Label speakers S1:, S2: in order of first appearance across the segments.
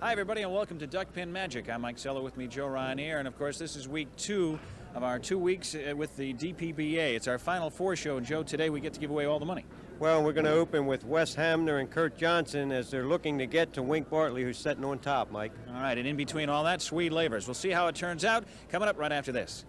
S1: Hi, everybody, and welcome to Duckpin Magic. I'm Mike Zeller, with me, Joe Ryanier, and of course, this is week 2 of our 2 weeks with the DPBA. It's our Final Four show, and Joe, today we get to give away all the money.
S2: Well, we're going to open with Wes Hamner and Curt Johnson as they're looking to get to Wink Bartley, who's sitting on top, Mike.
S1: All right, and in between all that, Swede Lavers. We'll see how it turns out coming up right after this.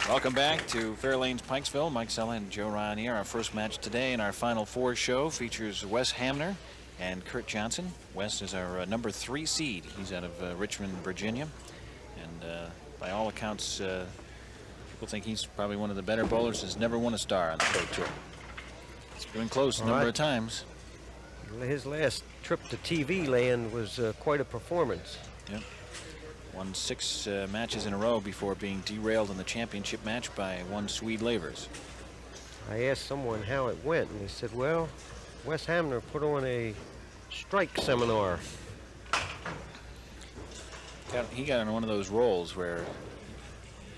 S1: Welcome back to Fairlane's Pikesville. Mike Zeller and Joe Ryanier. Our first match today in our Final Four show features Wes Hamner and Curt Johnson. Wes is our number 3 seed. He's out of Richmond, Virginia. And by all accounts, people think he's probably one of the better bowlers. Has never won a star on the Pro Tour. It's been close a number of times.
S2: His last trip to TV land was quite a performance.
S1: Yep. Won 6 matches in a row before being derailed in the championship match by one Swede Lavers.
S2: I asked someone how it went, and they said, well, Wes Hamner put on a strike seminar.
S1: He got on one of those rolls where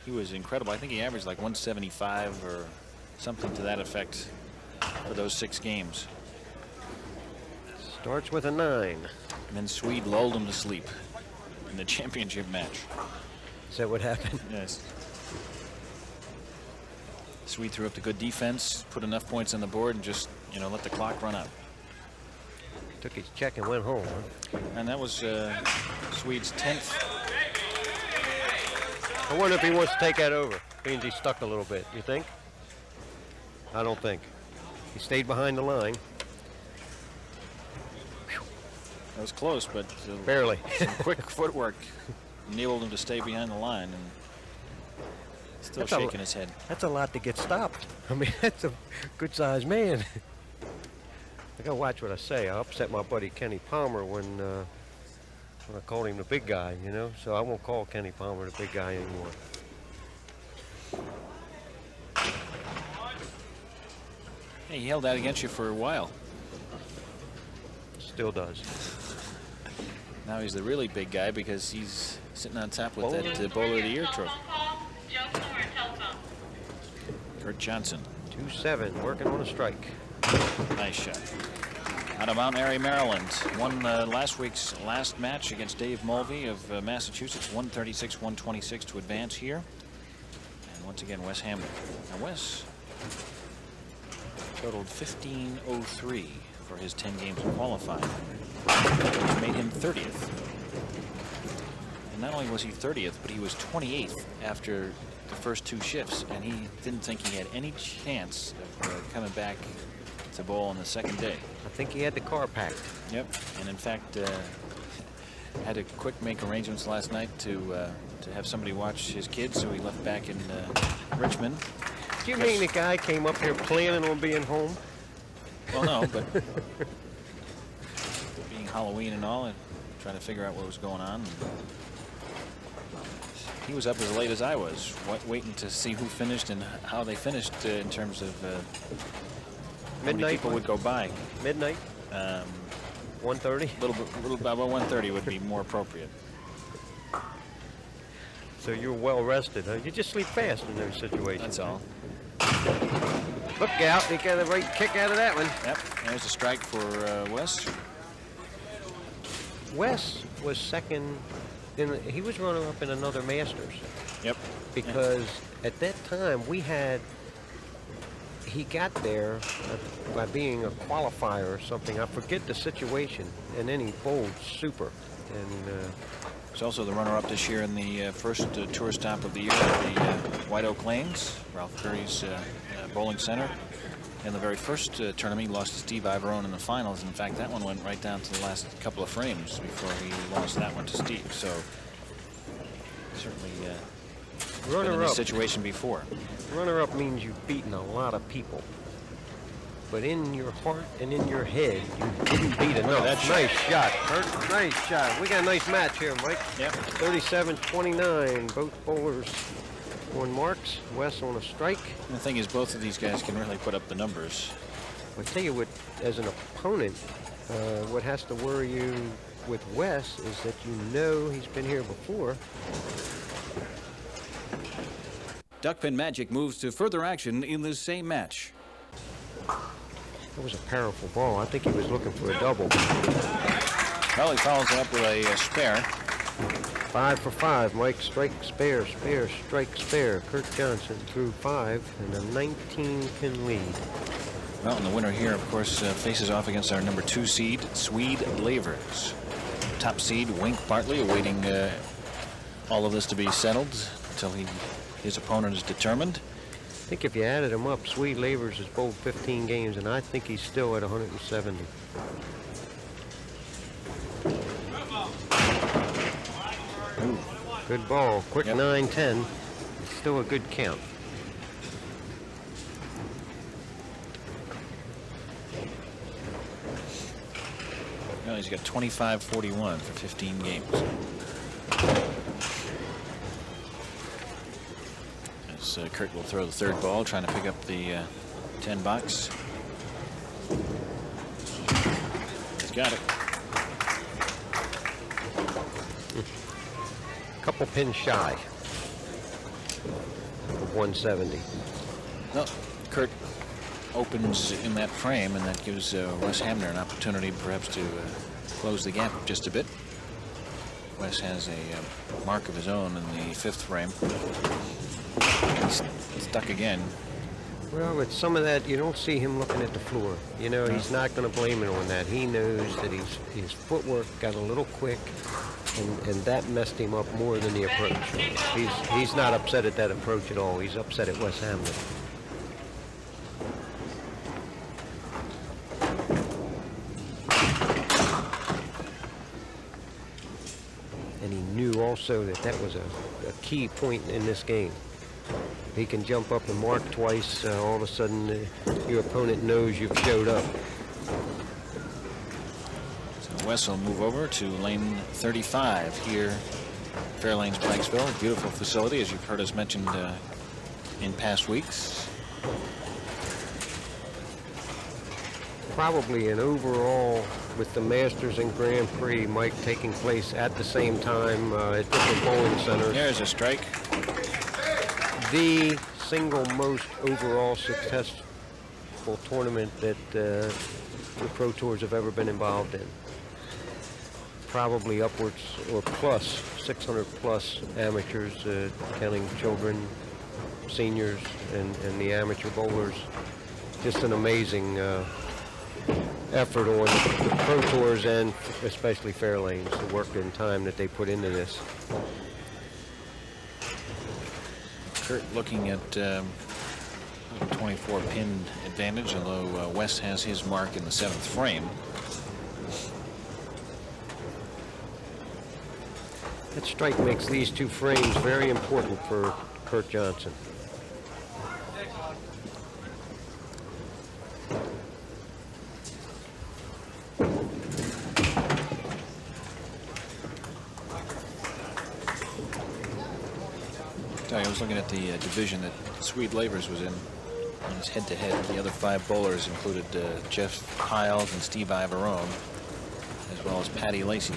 S1: he was incredible. I think he averaged like 175 or something to that effect for those 6 games.
S2: Starts with a 9.
S1: And then Swede lulled him to sleep in the championship match.
S2: Is that what happened?
S1: Yes. Swede threw up the good defense, put enough points on the board, and just, let the clock run out.
S2: Took his check and went home. Huh?
S1: And that was Swede's 10th.
S2: I wonder if he wants to take that over. Means he's stuck a little bit. You think? I don't think. He stayed behind the line.
S1: That was close, but
S2: barely.
S1: Some quick footwork enabled him to stay behind the line, and still shaking his head.
S2: That's a lot to get stopped. I mean, that's a good-sized man. I gotta watch what I say. I upset my buddy Kenny Palmer when I called him the big guy, So I won't call Kenny Palmer the big guy anymore.
S1: Hey, he held that against you for a while.
S2: Still does.
S1: Now he's the really big guy because he's sitting on top with that Bowler of the Year trophy. Curt Johnson.
S2: 2-7, working on a strike.
S1: Nice shot. Out of Mount Airy, Maryland. Won last week's last match against Dave Mulvey of Massachusetts, 136-126 to advance here. And once again, Wes Hamner. Now Wes totaled 1503 for his 10 games of qualifying, which made him 30th. And not only was he 30th, but he was 28th after the first 2 shifts, and he didn't think he had any chance of coming back to bowl on the second day.
S2: I think he had the car packed.
S1: Yep, and in fact, had to quick make arrangements last night to have somebody watch his kids, so he left back in Richmond.
S2: Do you mean the guy came up here planning on being home?
S1: Well, no, but being Halloween and all, and trying to figure out what was going on. He was up as late as I was, waiting to see who finished and how they finished in terms of how many people would go by.
S2: Midnight? 1:30?
S1: A little about 1:30 would be more appropriate.
S2: So you're well rested, huh? You just sleep fast in those situations.
S1: That's all.
S2: Look out, he got a right kick out of that one.
S1: Yep, there's a strike for Wes.
S2: Wes was second, he was runner-up in another Masters.
S1: Yep.
S2: Because at that time he got there by being a qualifier or something. I forget the situation, and then he bowled super. And
S1: he's also the runner-up this year in the first tour stop of the year at the White Oak Lanes, Ralph Curry's bowling center. In the very first tournament, he lost to Steve Ivorone in the finals. In fact, that one went right down to the last couple of frames before he lost that one to Steve. So certainly been in this situation before.
S2: Runner-up means you've beaten a lot of people. But in your heart and in your head, you didn't beat enough. Nice shot, Curt. Nice shot. We got a nice match here, Mike.
S1: Yep.
S2: 37-29. Both bowlers on marks. Wes on a strike.
S1: And the thing is, both of these guys can really put up the numbers.
S2: I tell you what, as an opponent, what has to worry you with Wes is that he's been here before.
S3: Duckpin Magic moves to further action in this same match.
S2: That was a powerful ball. I think he was looking for a double.
S1: Well, he follows it up with a spare.
S2: 5 for 5. Mike, strike, spare, spare, strike, spare. Curt Johnson threw 5 and a 19-pin lead.
S1: Well, and the winner here, of course, faces off against our number 2 seed, Swede Lavers. Top seed, Wink Bartley, awaiting all of this to be settled until his opponent is determined.
S2: I think if you added him up, Swede Lavers has bowled 15 games, and I think he's still at 170.
S1: Ooh.
S2: Good ball. Quick
S1: Yep.
S2: 9-10. It's still a good count.
S1: Well, he's got 25-41 for 15 games. As Curt will throw the third ball, trying to pick up the 10 box. He's got it.
S2: Couple pins shy of 170.
S1: Well, Curt opens in that frame, and that gives Wes Hamner an opportunity perhaps to close the gap just a bit. Wes has a mark of his own in the 5th frame. He's stuck again.
S2: Well, with some of that, you don't see him looking at the floor. You know,
S1: No.
S2: he's not going to blame it on that. He knows that his footwork got a little quick, and that messed him up more than the approach. He's not upset at that approach at all. He's upset at Wes Hamner. And he knew also that that was a key point in this game. He can jump up and mark twice. All of a sudden, your opponent knows you've showed up.
S1: So Wes will move over to lane 35 here, Fairlanes, Pikesville. Beautiful facility, as you've heard us mentioned in past weeks.
S2: Probably an overall, with the Masters and Grand Prix, Mike, taking place at the same time at different bowling centers.
S1: There's a strike.
S2: The single most overall successful tournament that the Pro Tours have ever been involved in. Probably upwards or plus 600 plus amateurs, counting children, seniors, and the amateur bowlers. Just an amazing effort on the Pro Tours and especially Fairlanes, the work and time that they put into this.
S1: Curt looking at 24 pin advantage, although Wes has his mark in the 7th frame.
S2: That strike makes these 2 frames very important for Curt Johnson.
S1: I was looking at the division that Swede Lavers was in on his head-to-head. The other 5 bowlers included Jeff Hiles and Steve Ivarone, as well as Patty Lacey,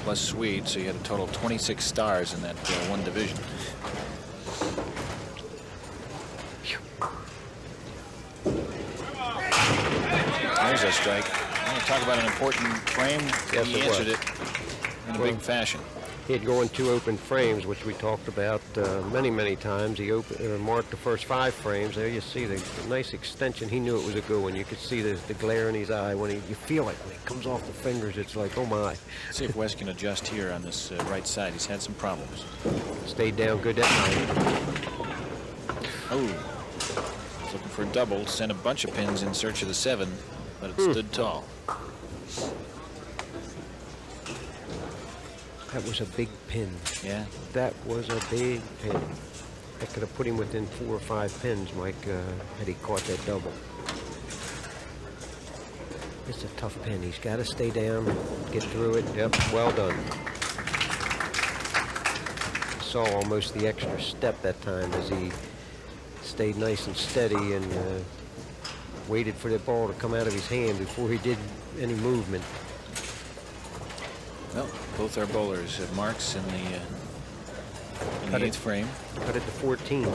S1: plus Swede. So you had a total of 26 stars in that one division. There's a strike. I want to talk about an important frame.
S2: Yes,
S1: He
S2: it
S1: answered
S2: was.
S1: it in a big fashion.
S2: He had gone 2 open frames, which we talked about many times. He marked the first 5 frames. There you see the nice extension. He knew it was a good one. You could see the glare in his eye when you feel it when it comes off the fingers. It's like, oh my.
S1: Let's see if Wes can adjust here on this right side. He's had some problems.
S2: Stayed down good that night.
S1: Oh, he's looking for a double. Sent a bunch of pins in search of the 7, but it stood tall.
S2: That was a big pin.
S1: Yeah.
S2: That was a big pin. That could have put him within 4 or 5 pins, Mike, had he caught that double. It's a tough pin. He's got to stay down, get through it. Yep, well done. Saw almost the extra step that time as he stayed nice and steady and waited for the ball to come out of his hand before he did any movement.
S1: Well, both our bowlers have marks in in the 8th frame.
S2: Cut it to 14.
S1: Yep.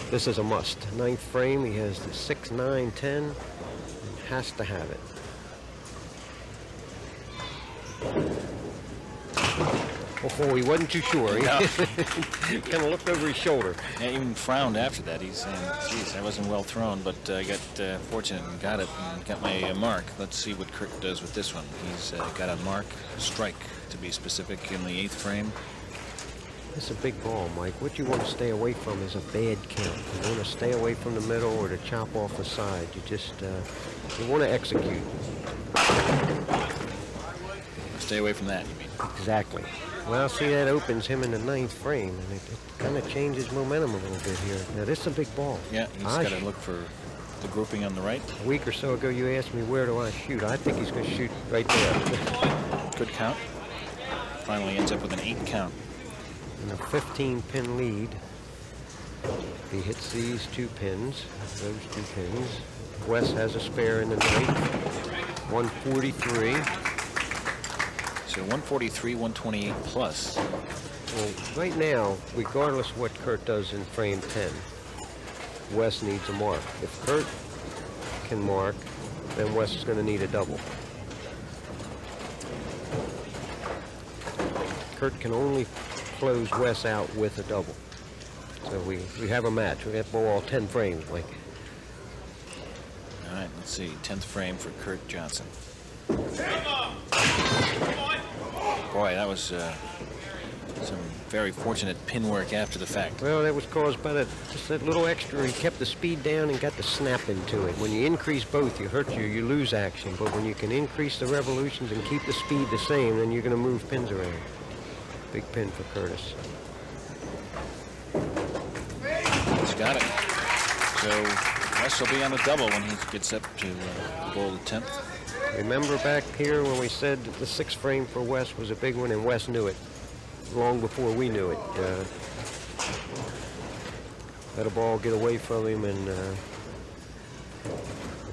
S2: This is a must. 9th frame, he has the 6, 9, 10, and has to have it. Oh, he wasn't too sure. He kind of looked over his shoulder.
S1: Yeah, even frowned after that. He's saying, geez, that wasn't well thrown, but I got fortunate and got it and got my mark. Let's see what Curt does with this one. He's got a mark, strike to be specific, in the 8th frame.
S2: It's a big ball, Mike. What you want to stay away from is a bad count. You want to stay away from the middle or to chop off the side. You just, you want to execute.
S1: Stay away from that, you mean?
S2: Exactly. Well, see, that opens him in the 9th frame, and it kind of changes momentum a little bit here. Now, this is a big ball.
S1: Yeah, he's got to look for the grouping on the right.
S2: A week or so ago, you asked me, where do I shoot? I think he's going to shoot right there.
S1: Good count. Finally ends up with an 8 count.
S2: And a 15-pin lead. He hits these 2 pins, those 2 pins. Wes has a spare in the 9th. 143.
S1: So 143, 128 plus.
S2: Well, right now, regardless of what Curt does in frame 10, Wes needs a mark. If Curt can mark, then Wes is going to need a double. Curt can only close Wes out with a double. So we have a match. We have to go all 10 frames, Mike.
S1: All right, let's see. 10th frame for Curt Johnson. Boy, that was some very fortunate pin work after the fact.
S2: Well, that was caused by just that little extra. He kept the speed down and got the snap into it. When you increase both, you lose action. But when you can increase the revolutions and keep the speed the same, then you're going to move pins around. Big pin for Curtis.
S1: He's got it. So Wes will be on the double when he gets up to bowl the 10th.
S2: Remember back here when we said that the 6th frame for Wes was a big one, and Wes knew it long before we knew it. Let a ball get away from him, and I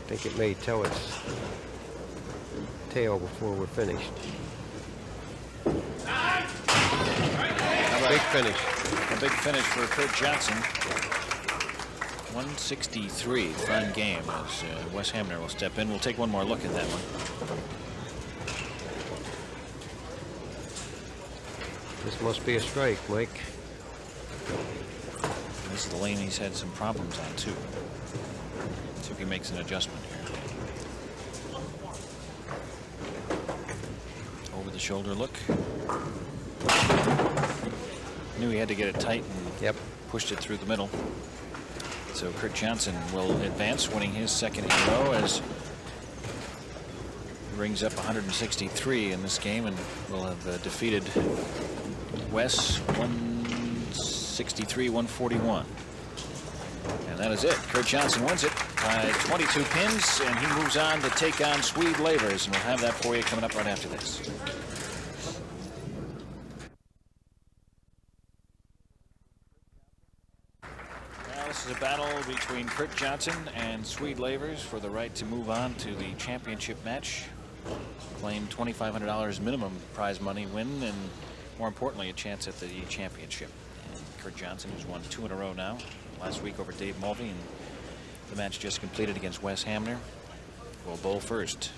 S2: think it may tell its tail before we're finished. Big finish.
S1: A big finish for Curt Johnson. 163, fun game as Wes Hamner will step in. We'll take one more look at that one.
S2: This must be a strike, Mike.
S1: This is the lane he's had some problems on, too. See if he makes an adjustment here. Over the shoulder look. Knew he had to get it tight and pushed it through the middle. So Curt Johnson will advance, winning his 2nd in a row as he rings up 163 in this game, and will have defeated Wes 163, 141. And that is it. Curt Johnson wins it by 22 pins, and he moves on to take on Swede Lavers, and we'll have that for you coming up right after this. This is a battle between Curt Johnson and Swede Lavers for the right to move on to the championship match. Claim $2,500 minimum prize money win, and more importantly, a chance at the championship. And Curt Johnson, who's won 2 in a row now, last week over Dave Mulvey, and the match just completed against Wes Hamner, will bowl first.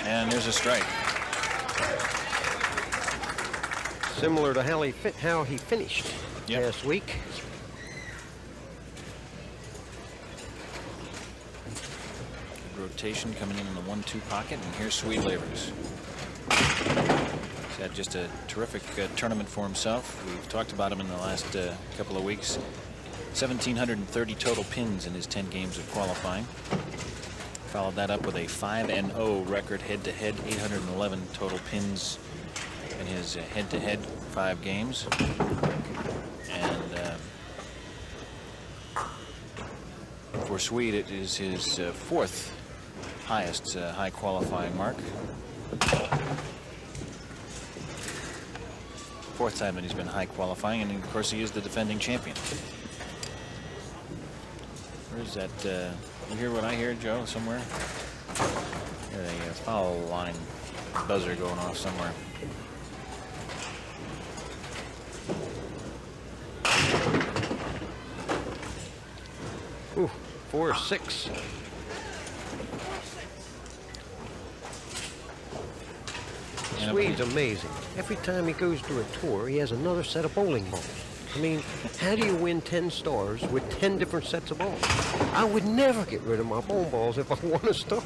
S1: And there's a strike.
S2: Similar to how he finished last week.
S1: Good rotation coming in the 1-2 pocket, and here's Swede Lavers. He's had just a terrific tournament for himself. We've talked about him in the last couple of weeks. 1,730 total pins in his 10 games of qualifying. Followed that up with a 5-0 record head-to-head, 811 total pins in his head-to-head 5 games. And for Swede, it is his 4th highest high qualifying mark. 4th time that he's been high qualifying, and of course he is the defending champion. Where's that? You hear what I hear, Joe? Somewhere? There's a foul line buzzer going off somewhere.
S2: Ooh, 4-6. Swede's amazing. Every time he goes to a tour, he has another set of bowling balls. I mean, how do you win 10 stars with 10 different sets of balls? I would never get rid of my bowling balls if I won a star.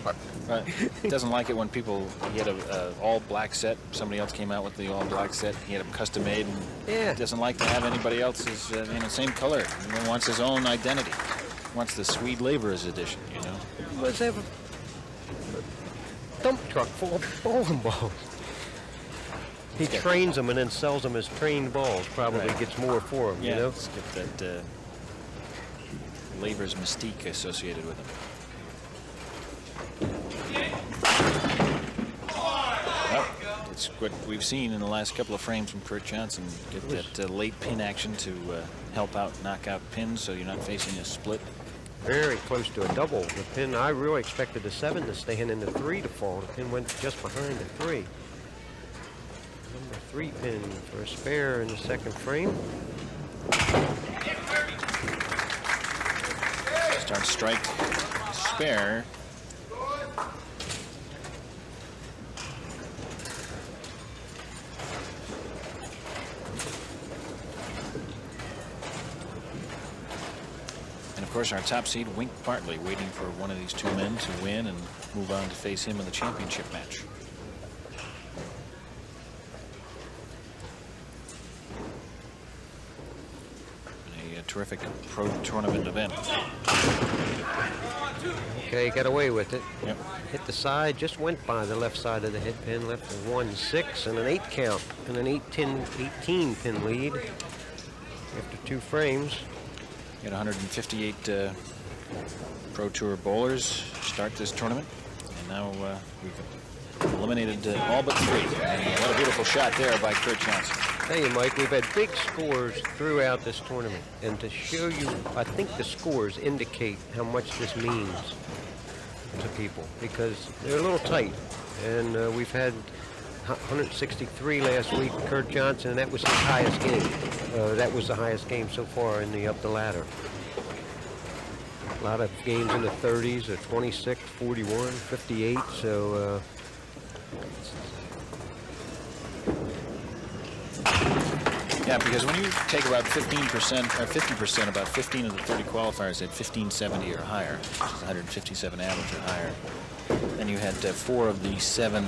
S1: Right. He doesn't like it when people, he had a all black set. Somebody else came out with the all black set. He had them custom made. And
S2: Yeah.
S1: He doesn't like to have anybody else's, same color. He wants his own identity. Wants the Swede Lavers edition, you know.
S2: Let's have a dump truck full of bowling balls. He trains them and then sells them as trained balls. Probably
S1: Right.
S2: gets more for them, you know?
S1: Let's get that Lavers mystique associated with him. Well, it's what we've seen in the last couple of frames from Curt Johnson. Get that late pin action to help out, knock out pins so you're not facing a split.
S2: Very close to a double. The pin, I really expected the 7 to stand and the 3 to fall. The pin went just behind the 3. Number 3 pin for a spare in the second frame.
S1: Start strike, spare. And of course, our top seed, Wink Bartley, waiting for one of these two men to win and move on to face him in the championship match. A terrific pro tournament event.
S2: Okay, got away with it.
S1: Yep.
S2: Hit the side, just went by the left side of the head pin, left a 1-6 and an 8 count and an 18 pin lead after 2 frames.
S1: Got 158 Pro Tour bowlers start this tournament, and now we've eliminated all but 3. And what a beautiful shot there by Curt Johnson.
S2: Tell you, Mike, we've had big scores throughout this tournament, and to show you, I think the scores indicate how much this means to people, because they're a little tight, and we've had 163 last week, Curt Johnson, and that was his highest game. That was the highest game so far in the up the ladder. A lot of games in the 30s, 26, 41, 58, so
S1: Yeah, because when you take about 15% or 50%, about 15 of the 30 qualifiers at 1570 or higher, which is 157 average or higher, then you had 4 of the 7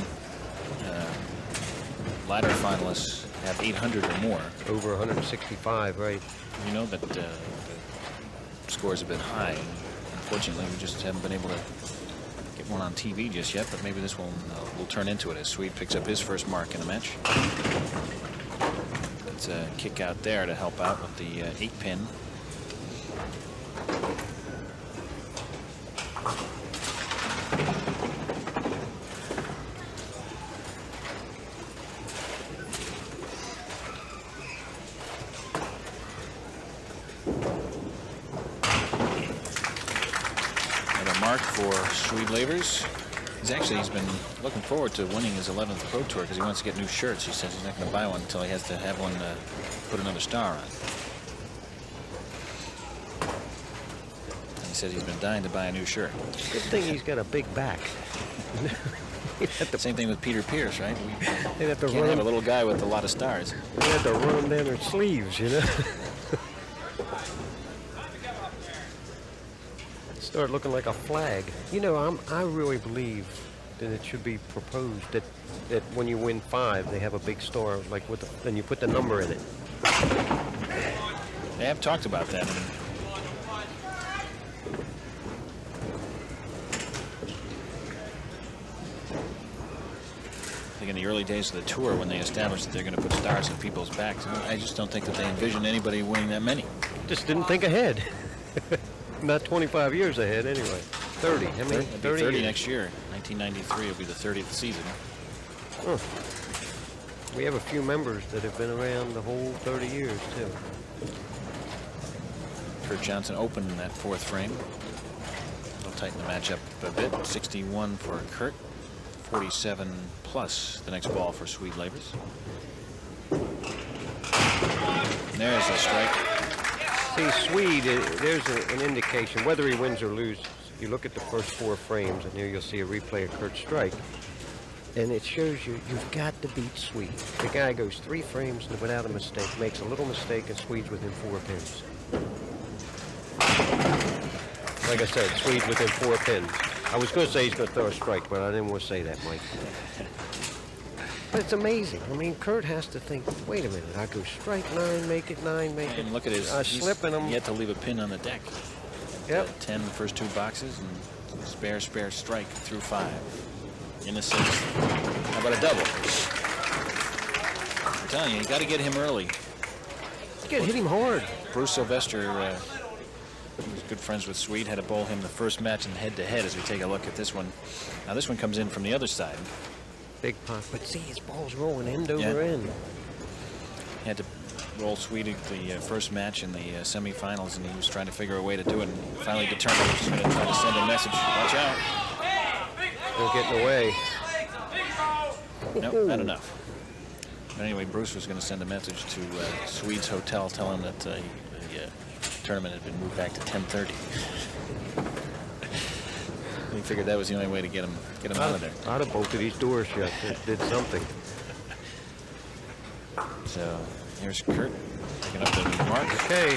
S1: ladder finalists have 800 or more.
S2: over 165, right?
S1: You know that the scores have been high. Unfortunately, we just haven't been able to get one on TV just yet, but maybe this will turn into it as Swede picks up his first mark in the match. It's a kick out there to help out with the 8 pin. Another mark for Swede Lavers. He's been looking forward to winning his 11th Pro Tour because he wants to get new shirts. He says he's not going to buy one until he has to have one put another star on. And he says he's been dying to buy a new shirt.
S2: Good thing he's got a big back.
S1: Same thing with Peter Pierce, right?
S2: They'd have to
S1: Can't
S2: run
S1: have a
S2: him.
S1: little guy with a lot of stars.
S2: They had to run them down their sleeves, you know. Start looking like a flag. You know, I really believe that it should be proposed that when you win 5, they have a big star, like with and you put the number in it.
S1: They have talked about that. I think in the early days of the tour, when they established that they're going to put stars on people's backs, I just don't think that they envisioned anybody winning that many.
S2: Just didn't think ahead. Not 25 years ahead, anyway. 30. How many?
S1: 30
S2: years.
S1: next year. 1993 will be the 30th season.
S2: Huh. We have a few members that have been around the whole 30 years, too.
S1: Curt Johnson opened that fourth frame. They'll tighten the match up a bit. 61 for Curt, 47 plus the next ball for Swede Lavers. There's a strike.
S2: See, Swede, there's an indication, whether he wins or loses. You look at the first 4 frames, and there you'll see a replay of Curt's strike. And it shows you've got to beat Swede. The guy goes 3 frames without a mistake, makes a little mistake, and Swede's within 4 pins. Like I said, Swede's within 4 pins. I was going to say he's going to throw a strike, but I didn't want to say that, Mike. But it's amazing. I mean, Curt has to think, wait a minute, I go strike 9, make it 9, make it.
S1: And look at his,
S2: slipping him.
S1: Yet to leave a pin on the deck.
S2: Yep.
S1: 10 the first 2 boxes, and spare strike through 5. In the 6th. How about a double? I'm telling you, you got to get him early.
S2: You got to hit him hard.
S1: Bruce Sylvester, who was good friends with Swede, had to bowl him the first match in head-to-head as we take a look at this one. Now this one comes in from the other side.
S2: Big pop, but see, his ball's rolling end over end.
S1: He had to roll Swede the first match in the semifinals, and he was trying to figure a way to do it, and finally determined he was going to try to send a message. Watch out.
S2: They're getting away.
S1: Nope, not enough. But anyway, Bruce was going to send a message to Swede's hotel telling that the tournament had been moved back to 10:30. He figured that was the only way to get him out of there.
S2: I'd have bolted these doors shut. It did something.
S1: So here's Curt picking up the mark.
S2: Okay.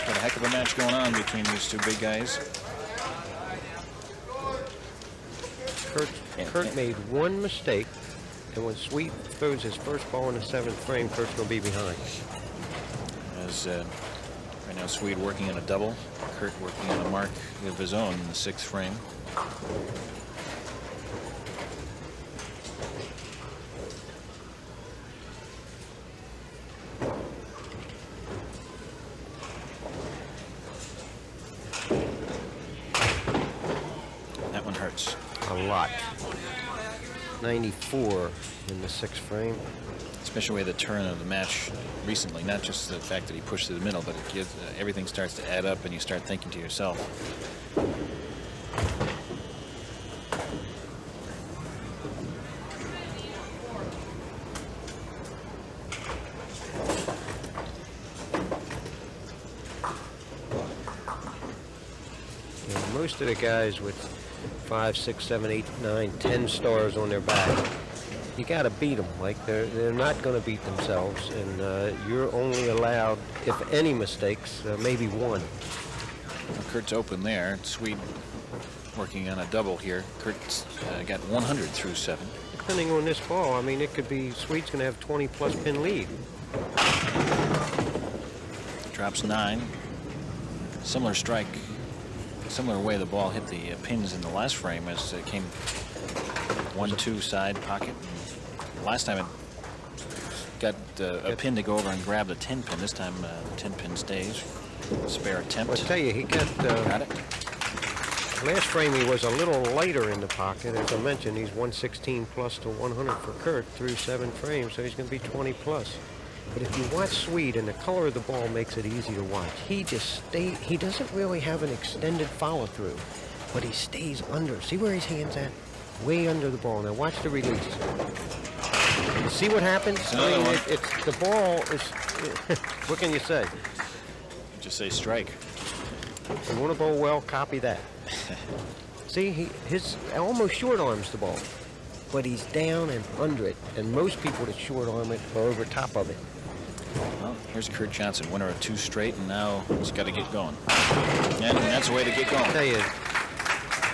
S1: Got a heck of a match going on between these 2 big guys.
S2: Curt made 1 mistake, and when Swede throws his first ball in the 7th frame, Curt's going to be behind.
S1: As right now Swede working on a double, Curt working on a mark of his own in the 6th frame. That one hurts.
S2: A lot. 94 in the 6th frame.
S1: Especially the way the turn of the match recently, not just the fact that he pushed to the middle, but it gives, everything starts to add up and you start thinking to yourself.
S2: Most of the guys with 5, 6, 7, 8, 9, 10 stars on their back, you got to beat them. Like they're not going to beat themselves, and you're only allowed, if any mistakes, maybe 1.
S1: Well, Curt's open there. Swede working on a double here. Curt's got 100 through 7.
S2: Depending on this ball, I mean, it could be Swede's going to have 20-plus pin lead.
S1: Drops 9. Similar strike. Similar way the ball hit the pins in the last frame as it came 1-2 side pocket. And last time it got a pin to go over and grab the 10 pin. This time the 10 pin stays. Spare attempt.
S2: I'll tell you, he got
S1: it.
S2: Last frame he was a little lighter in the pocket. As I mentioned, he's 116 plus to 100 for Curt through 7 frames, so he's going to be 20 plus. But if you watch Swede, and the color of the ball makes it easy to watch, he doesn't really have an extended follow through, but he stays under. See where his hand's at? Way under the ball. Now watch the release. You see what happens? I mean, it's the ball is. What can you say?
S1: Just say strike.
S2: You want to bowl well, copy that. See, his almost short arms the ball, but he's down and under it, and most people that short arm it are over top of it.
S1: Well, here's Curt Johnson, winner of 2 straight, and now he's got to get going. And that's the way to get going.
S2: I tell you,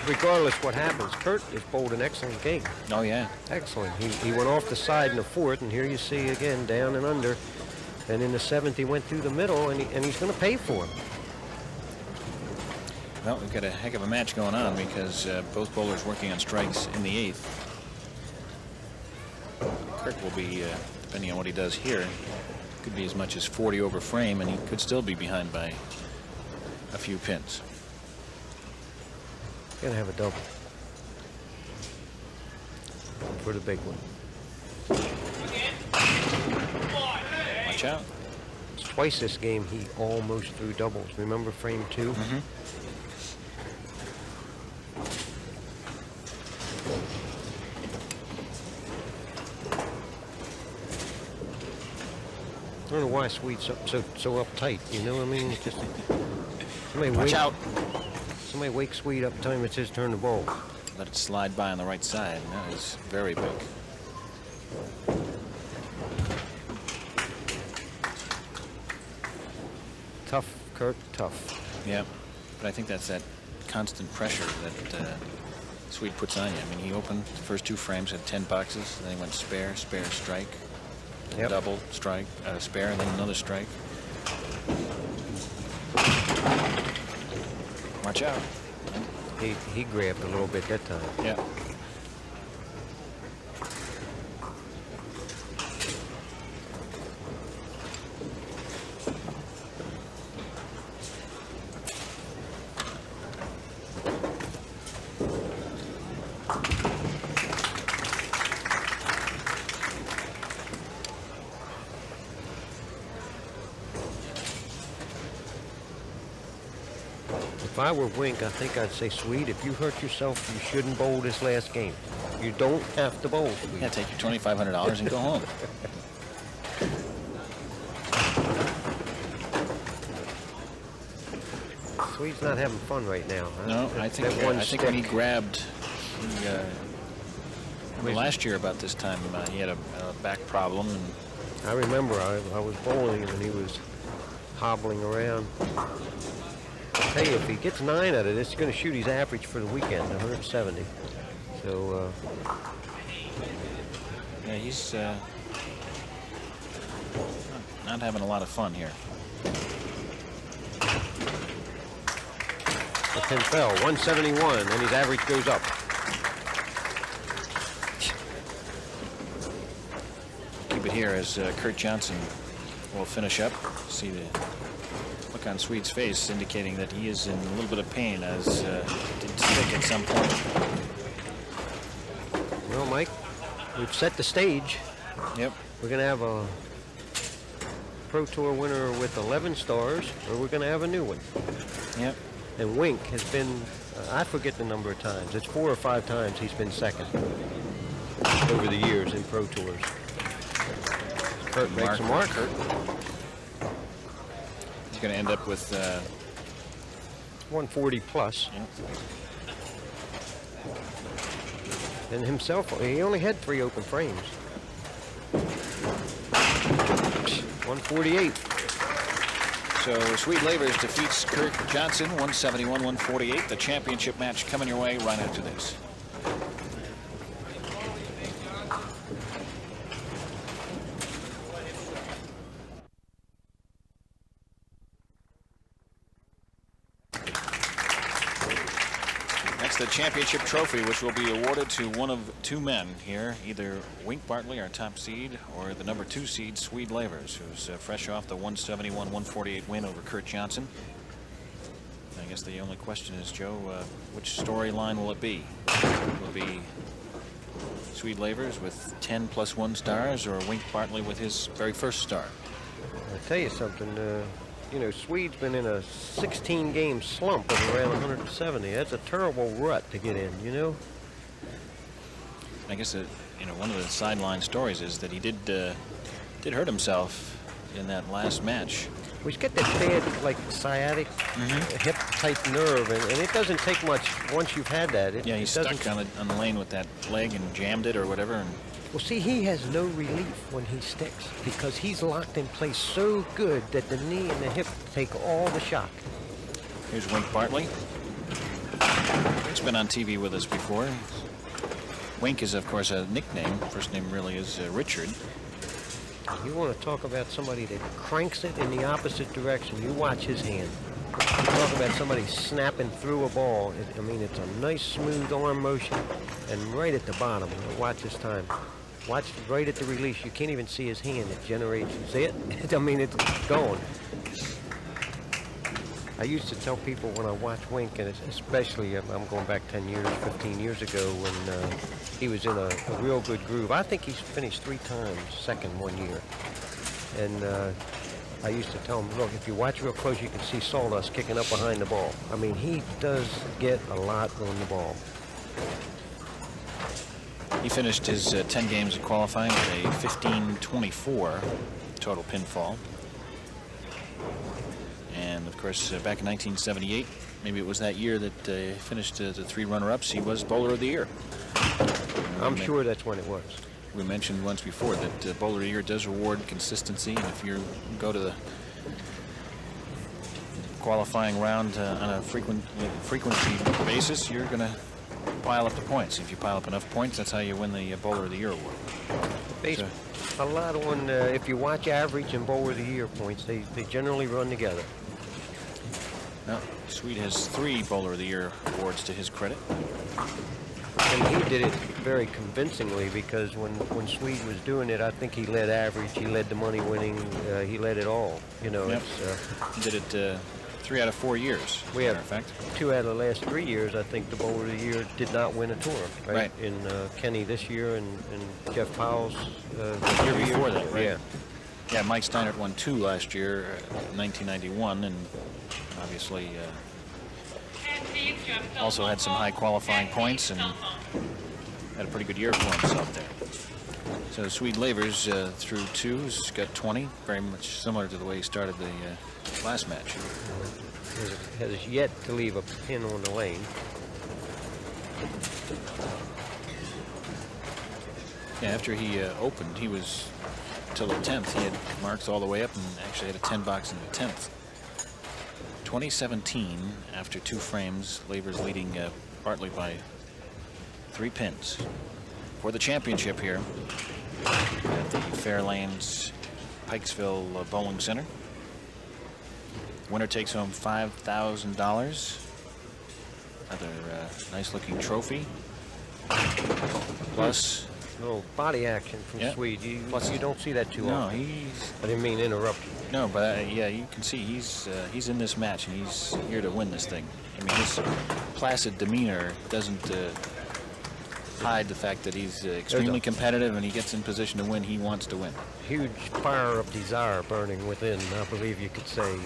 S2: regardless what happens, Curt has bowled an excellent game.
S1: Oh, yeah.
S2: Excellent. He went off the side in the 4th, and here you see again, down and under. And in the 7th, he went through the middle, and he's going to pay for it.
S1: Well, we've got a heck of a match going on because both bowlers working on strikes in the 8th. Curt will be, depending on what he does here, could be as much as 40 over frame, and he could still be behind by a few pins.
S2: Gonna have a double for the big one.
S1: Watch out.
S2: Twice this game, he almost threw doubles. Remember frame 2?
S1: Mm-hmm.
S2: I don't know why Swede's so uptight. You know what I mean? It's just somebody
S1: Watch out.
S2: Somebody wake Swede up, tell him it's his turn to bowl.
S1: Let it slide by on the right side. That is very big.
S2: Tough, Curt, tough.
S1: Yeah, but I think that's that constant pressure that Swede puts on you. I mean, he opened the first 2 frames, had 10 boxes, then he went spare, spare, strike,
S2: Yep.
S1: double, strike, spare, and then another strike. Watch out.
S2: He grabbed a little bit that time.
S1: Yeah.
S2: If I were Wink, I think I'd say, Swede, if you hurt yourself, you shouldn't bowl this last game. You don't have to bowl, Swede.
S1: Yeah, take your $2,500 and go home.
S2: Swede's not having fun right now. Huh?
S1: No,
S2: That-
S1: I think
S2: that one
S1: I think when he
S2: stick.
S1: grabbed last year about this time, he had a back problem, and
S2: I remember I was bowling and he was hobbling around. I'll tell you, if he gets 9 out of this, he's going to shoot his average for the weekend, 170. So,
S1: yeah, he's not having a lot of fun here.
S2: the pin fell, 171, and his average goes up.
S1: Keep it here as Curt Johnson will finish up. See the look on Swede's face indicating that he is in a little bit of pain, as it did stick at some point.
S2: Well, Mike, we've set the stage.
S1: Yep.
S2: We're going to have a Pro Tour winner with 11 stars, or we're going to have a new one.
S1: Yep.
S2: And Wink has been, I forget the number of times. It's 4 or 5 times he's been second over the years in Pro Tours. Curt makes a mark.
S1: Curt. He's going to end up with
S2: 140 plus.
S1: Yep.
S2: And himself, he only had 3 open frames. 148.
S1: So Swede Lavers defeats Curt Johnson 171-148. The championship match coming your way right after this. That's the championship trophy, which will be awarded to one of 2 men here, either Wink Bartley, our top seed, or the number 2 seed, Swede Lavers, who's fresh off the 171-148 win over Curt Johnson. I guess the only question is, Joe, which storyline will it be? Will it be Swede Lavers with 10 plus 1 stars, or Wink Bartley with his very first star?
S2: I'll tell you something, you know, Swede's been in a 16-game slump of around 170. That's a terrible rut to get in, you know?
S1: I guess you know, one of the sideline stories is that he did hurt himself in that last match.
S2: We get that bad, like, sciatic hip type nerve, and it doesn't take much once you've had that.
S1: Yeah, he's
S2: it
S1: stuck on the lane with that leg and jammed it or whatever. And
S2: well, see, he has no relief when he sticks because he's locked in place so good that the knee and the hip take all the shock.
S1: here's Wink Bartley. He's been on TV with us before. Wink is, of course, a nickname. First name really is Richard.
S2: You want to talk about somebody that cranks it in the opposite direction. You watch his hand. You talk about somebody snapping through a ball. I mean, it's a nice, smooth arm motion. And right at the bottom, watch his time. Watch right at the release. You can't even see his hand. It generates. See it? I mean, it's going. I used to tell people when I watch Wink, and especially I'm going back 10 years, 15 years ago when he was in a real good groove. I think he's finished 3 times second one year. And I used to tell him, look, if you watch real close, you can see sawdust kicking up behind the ball. I mean, he does get a lot on the ball.
S1: He finished his 10 games of qualifying with a 15-24 total pinfall. And of course, back in 1978, maybe it was that year that he finished the 3 runner-ups, he was Bowler of the Year.
S2: I'm sure that's when it was.
S1: We mentioned once before that Bowler of the Year does reward consistency, and if you go to the qualifying round on a frequency basis, you're going to pile up the points. If you pile up enough points, that's how you win the Bowler of the Year award.
S2: A lot on, if you watch average and Bowler of the Year points, they generally run together.
S1: Well, Swede has 3 Bowler of the Year awards to his credit.
S2: And he did it very convincingly, because when Swede was doing it, I think he led average, he led the money winning, he led it all. You know,
S1: yep. He did it 3 out of 4 years.
S2: We have
S1: in fact
S2: 2 out of the last 3 years. I think the Bowler of the Year did not win a tour. Right. In Kenny this year and Jeff Powell's
S1: the year before that. Right?
S2: Yeah.
S1: Yeah, Mike Steinert won 2 last year, 1991, and obviously also had some high qualifying points and had a pretty good year for himself there. So Swede Lavers through 2 has got 20, very much similar to the way he started the last match.
S2: Has yet to leave a pin on the lane.
S1: Yeah, after he opened, he was till the 10th. He had marks all the way up and actually had a 10 box in the 10th. 2017, after 2 frames, Lavers leading Bartley by 3 pins for the championship here at the Fairlanes Pikesville Bowling Center. Winner takes home $5,000. Another nice looking trophy. Plus
S2: a little body action from Swede. You don't see that too often. I didn't mean to interrupt you.
S1: No, but yeah, you can see he's in this match and he's here to win this thing. I mean, his placid demeanor doesn't hide the fact that he's extremely competitive, and he gets in position to win. He wants to win.
S2: Huge fire of desire burning within, I believe you could say.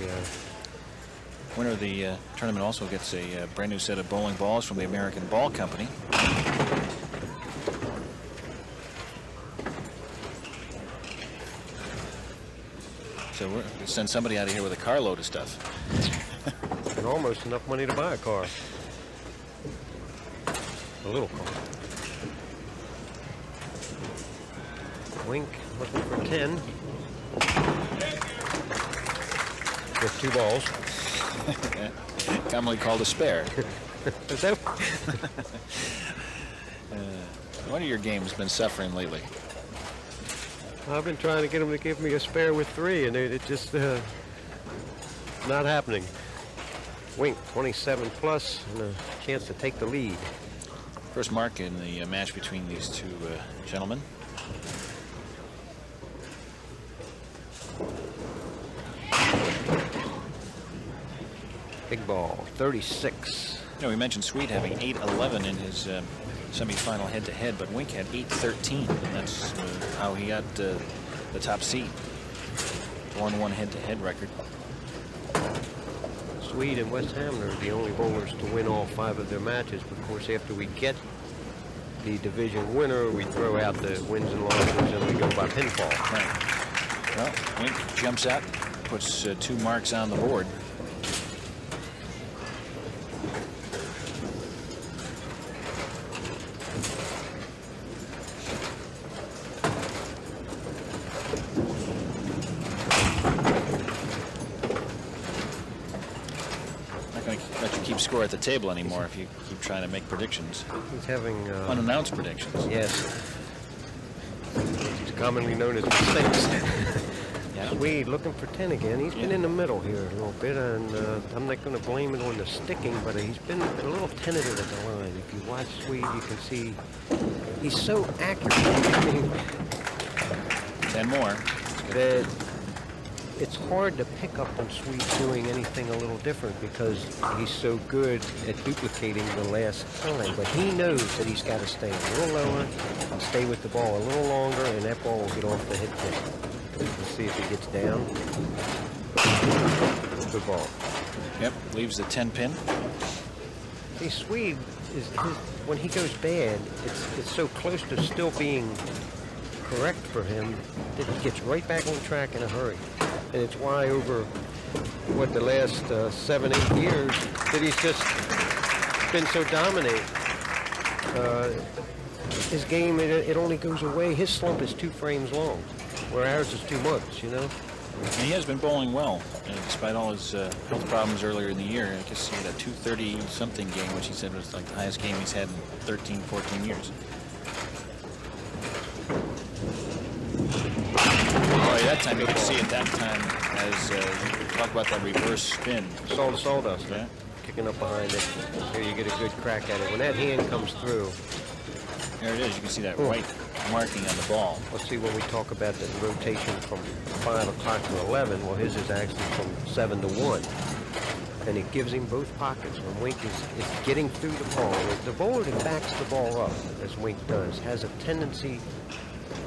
S1: Winner of the tournament also gets a brand new set of bowling balls from the American Ball Company. So we'll send somebody out of here with a carload of stuff.
S2: And almost enough money to buy a car. A little car. Wink looking for 10. With 2 balls.
S1: Commonly called a spare.
S2: Is that?
S1: One of your games been suffering lately.
S2: I've been trying to get them to give me a spare with 3, and it just not happening. Wink, 27 plus, and a chance to take the lead.
S1: First mark in the match between these 2 gentlemen.
S2: Big ball, 36.
S1: You know, we mentioned Swede having 8-11 in his semifinal head-to-head, but Wink had 8-13. That's how he got the top seed. 1-1 head-to-head record.
S2: Swede and Wes Hamner are the only bowlers to win all 5 of their matches. Of course, after we get the division winner, we throw out the wins and losses, and we go by pinfall.
S1: Right. Well, Wink jumps out, puts 2 marks on the board. Score at the table anymore if you keep trying to make predictions.
S2: He's having
S1: unannounced predictions.
S2: Yes. He's commonly known as mistakes.
S1: Yeah.
S2: Swede looking for 10 again. He's been in the middle here a little bit, and I'm not going to blame it on the sticking, but he's been a little tentative at the line. If you watch Swede, you can see he's so accurate. I mean,
S1: 10 more.
S2: That it's hard to pick up on Swede doing anything a little different, because he's so good at duplicating the last time. But he knows that he's got to stay a little lower and stay with the ball a little longer, and that ball will get off the hit pin. Let's see if he gets down. Good ball.
S1: Yep, leaves the 10 pin.
S2: See, Swede when he goes bad, it's so close to still being correct for him that he gets right back on track in a hurry. And it's why over the last 7-8 years that he's just been so dominant. His game, it only goes away. His slump is 2 frames long, where ours is 2 months, you know?
S1: And he has been bowling well, despite all his health problems earlier in the year. I guess he had a 230-something game, which he said was like the highest game he's had in 13, 14 years. Oh, yeah, that time you could see at that time as talk about that reverse spin.
S2: Sawdust,
S1: yeah.
S2: Kicking up behind it. Here you get a good crack at it. When that hand comes through.
S1: There it is. You can see that white marking on the ball.
S2: Let's see when we talk about the rotation from 5 o'clock to 11. Well, his is actually from 7 to 1. And it gives him both pockets. When Wink is getting through the ball, the bowler that backs the ball up, as Wink does, has a tendency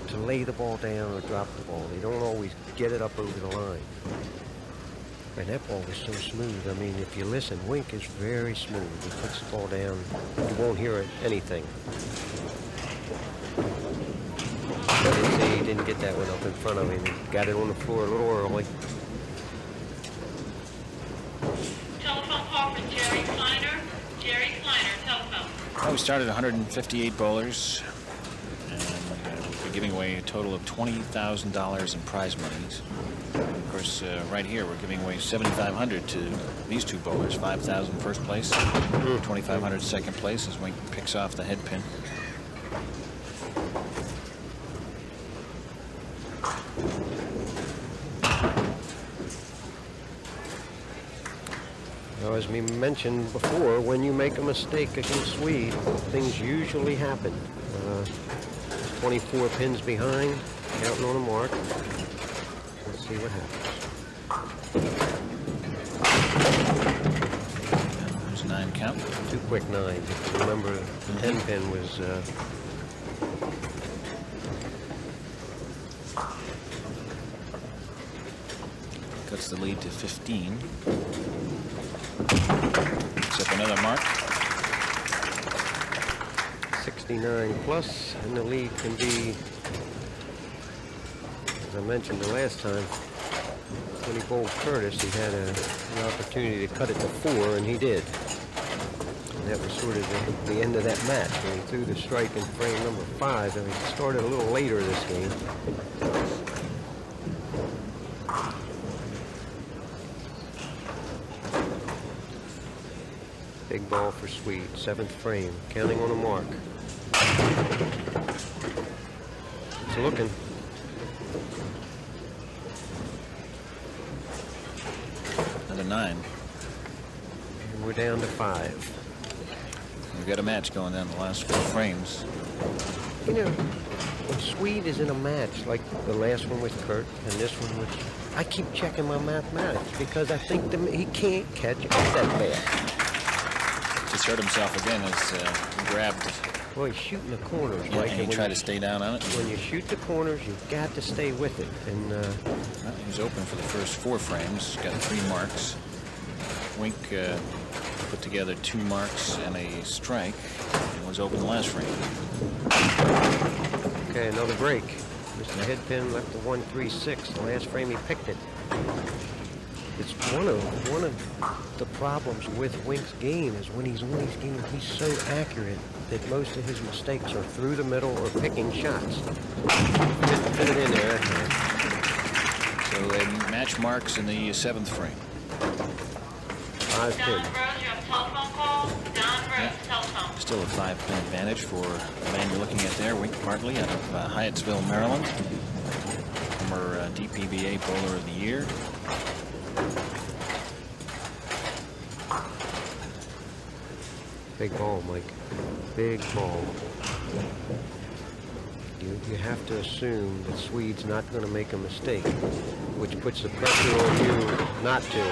S2: to lay the ball down or drop the ball. They don't always get it up over the line. And that ball was so smooth. I mean, if you listen, Wink is very smooth. He puts the ball down. You won't hear anything. He didn't get that one up in front of him. He got it on the floor a little early.
S4: Telephone call from Jerry Kleiner. Jerry Kleiner, telephone.
S1: Well, we started 158 bowlers, and we're giving away a total of $20,000 in prize monies. Of course, right here we're giving away $7,500 to these 2 bowlers. $5,000 first place, $2,500 second place as Wink picks off the head pin.
S2: Now, as we mentioned before, when you make a mistake against Swede, things usually happen. 24 pins behind, counting on a mark. Let's see what happens.
S1: There's a 9 count.
S2: 2 quick 9s. If you remember, the 10 pin was
S1: cuts the lead to 15. Picks up another mark.
S2: 69 plus, and the lead can be, as I mentioned the last time, when he bowled Curtis, he had an opportunity to cut it to 4, and he did. And that was sort of the end of that match when he threw the strike in frame number 5. And he started a little later this game. Big ball for Swede, 7th frame, counting on a mark. It's looking.
S1: Another 9.
S2: And we're down to 5.
S1: We've got a match going down the last 4 frames.
S2: You know, when Swede is in a match like the last one with Curt and this one with, I keep checking my mathematics because I think he can't catch up that bad.
S1: Just hurt himself again as he grabbed.
S2: Well, he's shooting the corners,
S1: Yeah,
S2: Mike.
S1: and he tried to stay down on it.
S2: When you shoot the corners, you've got to stay with it. And
S1: Well, he was open for the first 4 frames. Got 3 marks. Wink put together 2 marks and a strike and was open the last frame.
S2: okay, another break. Mr. Headpin left the 136. The last frame he picked it. It's one of the problems with Wink's game is when he's on his game, he's so accurate that most of his mistakes are through the middle or picking shots. Fit it in there.
S1: So they match marks in the 7th frame.
S2: 5
S4: Don
S2: pin.
S4: Rose, you have a telephone call. Don Rose, telephone.
S1: Still a 5-pin advantage for the man you're looking at there, Wink Bartley out of Hyattsville, Maryland. Former DPBA Bowler of the Year.
S2: Big ball, Mike. Big ball. You have to assume that Swede's not going to make a mistake, which puts the pressure on you not to.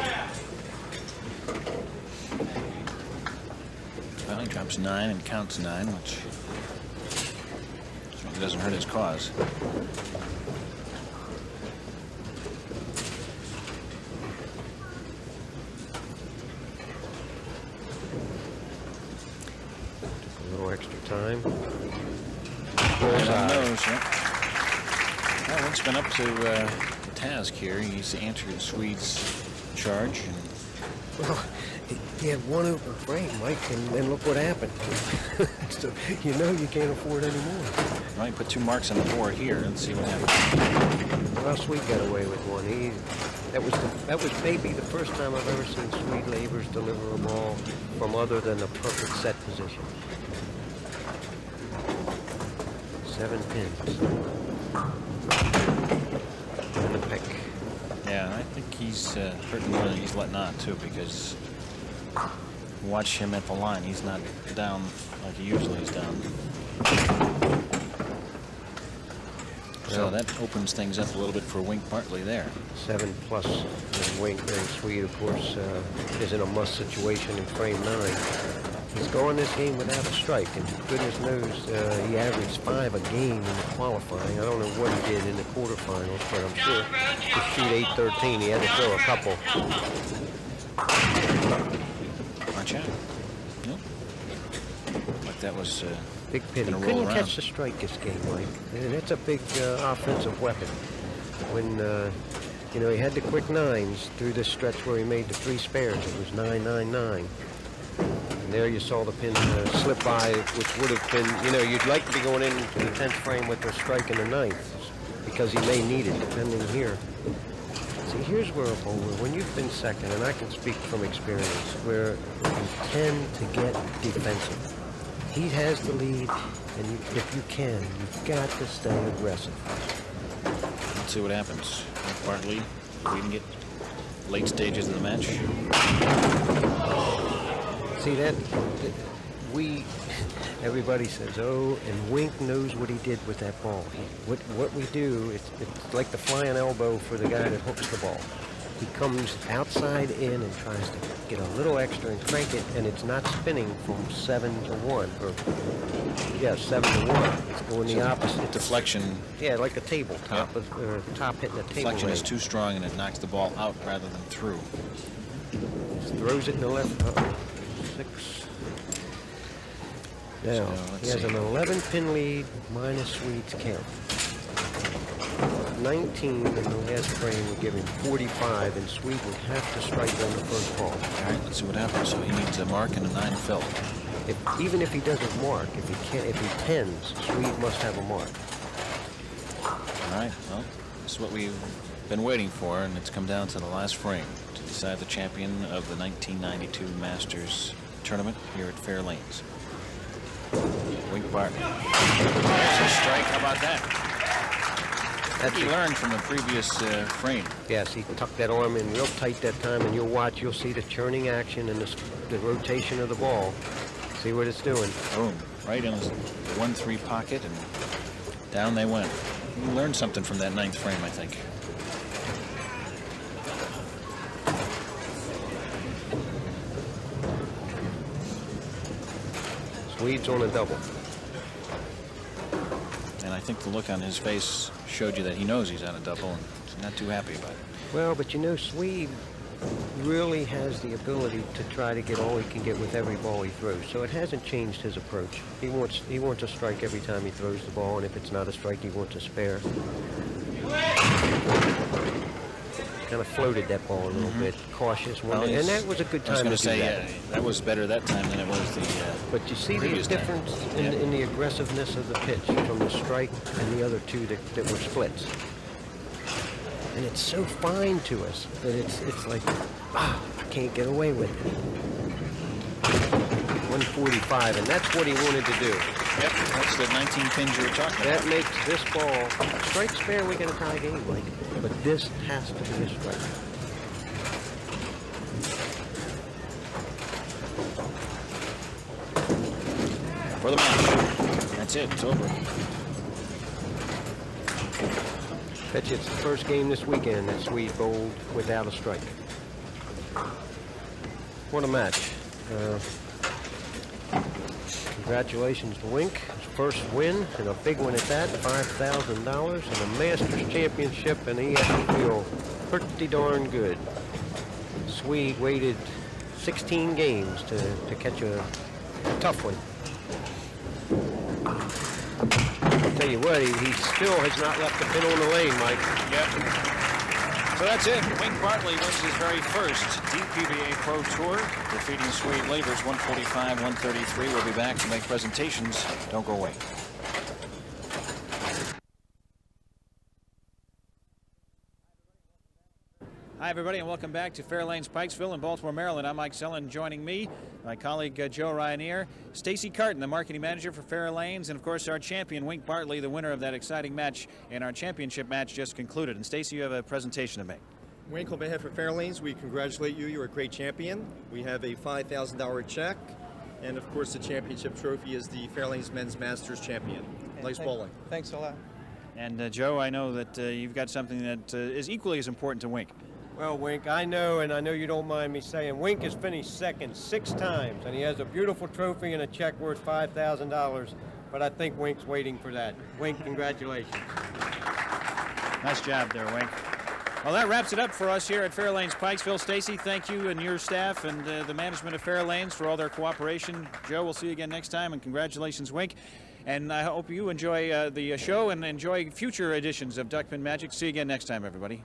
S1: Well, he drops 9 and counts 9, which certainly doesn't hurt his cause.
S2: little extra time.
S1: Right on the nose, yeah. Well, Wink's been up to the task here. He's answered Swede's charge. And
S2: well, he had one open frame, Mike, and look what happened. So, you know you can't afford any more.
S1: well, he put 2 marks on the board here. Let's see what happens.
S2: Well, Swede got away with one. That was maybe the first time I've ever seen Swede Lavers deliver a ball from other than a perfect set position. 7 pins. And a pick.
S1: Yeah, I think he's hurting more than he's letting on, too, because watch him at the line. He's not down like he usually is down. So that opens things up a little bit for Wink Bartley there.
S2: 7 plus. And Wink and Swede, of course, is in a must situation in frame 9. He's going this game without a strike, and goodness knows he averaged 5 a game in the qualifying. I don't know what he did in the quarterfinals, but I'm sure to shoot 813, he had to throw a couple.
S1: Watch out. Nope. Like that was
S2: Big pity.
S1: gonna roll
S2: Couldn't
S1: around.
S2: catch the strike this game, Mike. And that's a big offensive weapon. When, you know, he had the quick 9s through this stretch where he made the 3 spares. It was 9-9-9. And there you saw the pin slip by, which would have been, you know, you'd like to be going into the 10th frame with the strike in the 9th because he may need it, depending here. See, here's where a bowler, when you've been second, and I can speak from experience, where you tend to get defensive. He has the lead, and if you can, you've got to stay aggressive.
S1: Let's see what happens. Wink Bartley leading it late stages of the match.
S2: See that everybody says, oh, and Wink knows what he did with that ball. What we do, it's like the flying elbow for the guy that hooks the ball. He comes outside in and tries to get a little extra and crank it, and it's not spinning from 7 to 1, or yeah, 7 to 1. It's going the opposite.
S1: Deflection.
S2: Yeah, like a table top,
S1: Yeah.
S2: or top hitting a table.
S1: Deflection is
S2: leg.
S1: too strong and it knocks the ball out rather than through.
S2: Just throws it in the left. 6. Now,
S1: So,
S2: he
S1: let's
S2: has
S1: see.
S2: an 11-pin lead minus Swede's count. 19 in the last frame would give him 45, and Swede would have to strike on the first ball.
S1: All right, let's see what happens. So he needs a mark and a 9 fill.
S2: Even if he doesn't mark, if he tens, Swede must have a mark.
S1: All right, well, this is what we've been waiting for, and it's come down to the last frame to decide the champion of the 1992 Masters tournament here at Fair Lanes. Wink Bartley. There's a strike. How about that? He learned from the previous frame.
S2: Yes, he tucked that arm in real tight that time, and you'll see the churning action and the rotation of the ball. See what it's doing.
S1: Boom. Right in the 1-3 pocket, and down they went. He learned something from that 9th frame, I think.
S2: Swede's on a double.
S1: And I think the look on his face showed you that he knows he's on a double and he's not too happy about it.
S2: Well, but you know, Swede really has the ability to try to get all he can get with every ball he throws. So it hasn't changed his approach. He wants a strike every time he throws the ball, and if it's not a strike, he wants a spare. Kind of floated that ball a little bit, cautious,
S1: Well,
S2: and that was a good
S1: I was
S2: time
S1: going
S2: to
S1: to
S2: do
S1: say,
S2: that.
S1: that was better that time than it was the
S2: But you see the
S1: previous time.
S2: difference
S1: Yeah.
S2: in the aggressiveness of the pitch from the strike and the other two that were splits. And it's so fine to us that it's like, I can't get away with it. 145, and that's what he wanted to do.
S1: Yep, that's the 19 pins you were talking
S2: That
S1: about.
S2: makes this ball, strike spare, we get a tie game, Mike. But this has to be a strike.
S1: For the match. That's it. It's over.
S2: Bet you it's the first game this weekend that Swede bowled without a strike. What a match. Congratulations to Wink. His first win, and a big one at that, $5,000, and a Masters Championship, and he had to feel pretty darn good. Swede waited 16 games to catch a tough one. I'll tell you what, he still has not left the pin on the lane, Mike.
S1: Yep. So that's it. Wink Bartley wins his very first DPBA Pro Tour, defeating Swede Lavers 145-133. We'll be back to make presentations. Don't go away. Hi, everybody, and welcome back to Fairlanes Pikesville in Baltimore, Maryland. I'm Mike Sellen. Joining me, my colleague Joe Ryanier, Stacy Curt, the marketing manager for Fairlanes, and of course our champion, Wink Bartley, the winner of that exciting match. And our championship match just concluded. And Stacy, you have a presentation to make.
S5: Wink, on behalf of Fairlanes, we congratulate you. You're a great champion. We have a $5,000 check, and of course the championship trophy is the Fairlanes Men's Masters champion. Nice bowling.
S6: Thanks a lot.
S1: And Joe, I know that you've got something that is equally as important to Wink.
S2: Well, Wink, I know, and I know you don't mind me saying, Wink has finished second 6 times, and he has a beautiful trophy and a check worth $5,000, but I think Wink's waiting for that. Wink, congratulations.
S1: Nice job there, Wink. Well, that wraps it up for us here at Fairlanes Pikesville. Stacy, thank you and your staff and the management of Fairlanes for all their cooperation. Joe, we'll see you again next time, and congratulations, Wink. And I hope you enjoy the show and enjoy future editions of Duckpin Magic. See you again next time, everybody.